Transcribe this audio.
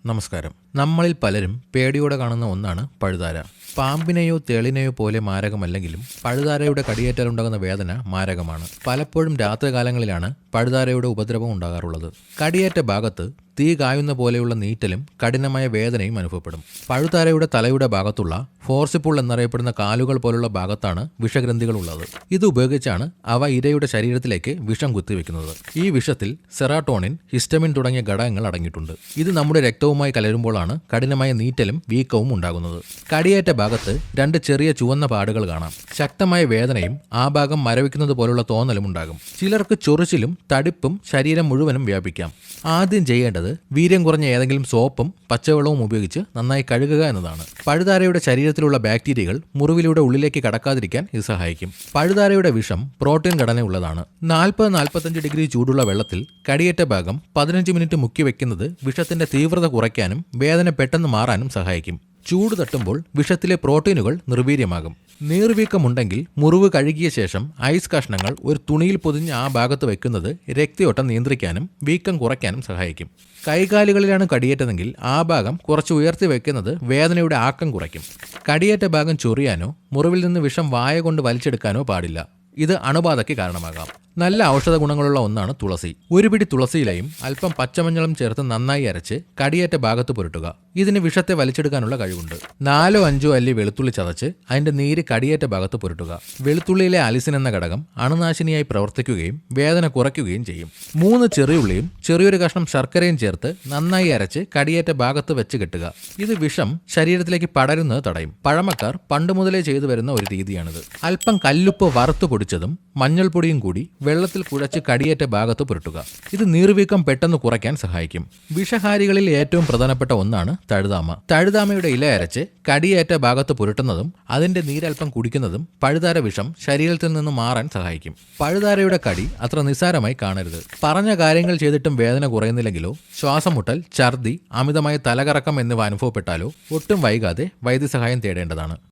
നമസ്കാരം. നമ്മളിൽ പലരും പേടിയോടെ കാണുന്ന ഒന്നാണ് പഴുതാര. പാമ്പിനെയോ തേളിനെയോ പോലെ മാരകമല്ലെങ്കിലും പഴുതാരയുടെ കടിയേറ്റാലുണ്ടാകുന്ന വേദന മാരകമാണ്. പലപ്പോഴും രാത്രികാലങ്ങളിലാണ് പഴുതാരയുടെ ഉപദ്രവം ഉണ്ടാകാറുള്ളത്. കടിയേറ്റ ഭാഗത്ത് തീ കായുന്ന പോലെയുള്ള നീറ്റലും കഠിനമായ വേദനയും അനുഭവപ്പെടും. പഴുതാരയുടെ തലയുടെ ഭാഗത്തുള്ള ഫോർസിപ്പുൾ എന്നറിയപ്പെടുന്ന കാലുകൾ പോലുള്ള ഭാഗത്താണ് വിഷഗ്രന്ഥികൾ ഉള്ളത്. ഇത് ഉപയോഗിച്ചാണ് അവ ഇരയുടെ ശരീരത്തിലേക്ക് വിഷം കുത്തിവെക്കുന്നത്. ഈ വിഷത്തിൽ സെറാട്ടോണിൻ, ഹിസ്റ്റമിൻ തുടങ്ങിയ ഘടകങ്ങൾ അടങ്ങിയിട്ടുണ്ട്. ഇത് നമ്മുടെ രക്തവുമായി കലരുമ്പോഴാണ് കഠിനമായ നീറ്റലും വീക്കവും ഉണ്ടാകുന്നത്. കടിയേറ്റ ഭാഗത്ത് 2 ചെറിയ ചുവന്ന പാടുകൾ കാണാം. ശക്തമായ വേദനയും ആ ഭാഗം മരവിക്കുന്നത് പോലുള്ള തോന്നലും ഉണ്ടാകും. ചിലർക്ക് ചൊറിച്ചിലും തടിപ്പും ശരീരം മുഴുവനും വ്യാപിക്കാം. ആദ്യം ചെയ്യേണ്ടത് വീര്യം കുറഞ്ഞ ഏതെങ്കിലും സോപ്പും പച്ചവെള്ളവും ഉപയോഗിച്ച് നന്നായി കഴുകുക എന്നതാണ്. പഴുതാരയുടെ ശരീരത്തിലുള്ള ബാക്ടീരിയകൾ മുറിവിലൂടെ ഉള്ളിലേക്ക് കടക്കാതിരിക്കാൻ ഇത് സഹായിക്കും. പഴുതാരയുടെ വിഷം പ്രോട്ടീൻ ഘടനയുള്ളതാണ്. 40-45 ഡിഗ്രി ചൂടുള്ള വെള്ളത്തിൽ കടിയേറ്റ ഭാഗം 15 മിനിറ്റ് മുക്കി വെക്കുന്നത് വിഷത്തിന്റെ തീവ്രത കുറയ്ക്കാനും വേദന പെട്ടെന്ന് മാറാനും സഹായിക്കും. ചൂട് തട്ടുമ്പോൾ വിഷത്തിലെ പ്രോട്ടീനുകൾ നിർവീര്യമാകും. നീർവീക്കമുണ്ടെങ്കിൽ മുറിവ് കഴുകിയ ശേഷം ഐസ് കഷ്ണങ്ങൾ ഒരു തുണിയിൽ പൊതിഞ്ഞ് ആ ഭാഗത്ത് വെക്കുന്നത് രക്തയോട്ടം നിയന്ത്രിക്കാനും വീക്കം കുറയ്ക്കാനും സഹായിക്കും. കൈകാലുകളിലാണ് കടിയേറ്റതെങ്കിൽ ആ ഭാഗം കുറച്ച് ഉയർത്തി വെക്കുന്നത് വേദനയുടെ ആക്കം കുറയ്ക്കും. കടിയേറ്റ ഭാഗം ചൊറിയാനോ മുറിവിൽ നിന്ന് വിഷം വായ കൊണ്ട് വലിച്ചെടുക്കാനോ പാടില്ല. ഇത് അണുബാധയ്ക്ക് കാരണമാകാം. നല്ല ഔഷധ ഗുണങ്ങളുള്ള ഒന്നാണ് തുളസി. ഒരു പിടി തുളസിയിലയും അല്പം പച്ചമഞ്ഞളും ചേർത്ത് നന്നായി അരച്ച് കടിയേറ്റ ഭാഗത്ത് പുരട്ടുക. ഇതിന് വിഷത്തെ വലിച്ചെടുക്കാനുള്ള കഴിവുണ്ട്. 4-5 അല്ലി വെളുത്തുള്ളി ചതച്ച് അതിന്റെ നീര് കടിയേറ്റ ഭാഗത്ത് പുരട്ടുക. വെളുത്തുള്ളിയിലെ അലിസിൻ എന്ന ഘടകം അണുനാശിനിയായി പ്രവർത്തിക്കുകയും വേദന കുറയ്ക്കുകയും ചെയ്യും. 3 ചെറിയുള്ളിയും ചെറിയൊരു കഷ്ണം ശർക്കരയും ചേർത്ത് നന്നായി അരച്ച് കടിയേറ്റ ഭാഗത്ത് വെച്ച് കെട്ടുക. ഇത് വിഷം ശരീരത്തിലേക്ക് പടരുന്നത് തടയും. പഴമക്കാർ പണ്ട് മുതലേ ചെയ്തു വരുന്ന ഒരു രീതിയാണിത്. അല്പം കല്ലുപ്പ് വറുത്തു പൊടിച്ചതും മഞ്ഞൾപ്പൊടിയും കൂടി വെള്ളത്തിൽ കുഴച്ച് കടിയേറ്റ ഭാഗത്ത് പുരട്ടുക. ഇത് നീർവീക്കം പെട്ടെന്ന് കുറയ്ക്കാൻ സഹായിക്കും. വിഷഹാരികളിൽ ഏറ്റവും പ്രധാനപ്പെട്ട ഒന്നാണ് തഴുതാമ. തഴുതാമയുടെ ഇല അരച്ച് കടിയേറ്റ ഭാഗത്ത് പുരട്ടുന്നതും അതിന്റെ നീരൽപ്പം കുടിക്കുന്നതും പഴുതാര വിഷം ശരീരത്തിൽ നിന്ന് മാറാൻ സഹായിക്കും. പഴുതാരയുടെ കടി അത്ര നിസ്സാരമായി കാണരുത്. പറഞ്ഞ കാര്യങ്ങൾ ചെയ്തിട്ടും വേദന കുറയുന്നില്ലെങ്കിലോ ശ്വാസം മുട്ടൽ, ഛർദി, അമിതമായ തലകറക്കം എന്നിവ അനുഭവപ്പെട്ടാലോ ഒട്ടും വൈകാതെ വൈദ്യസഹായം തേടേണ്ടതാണ്.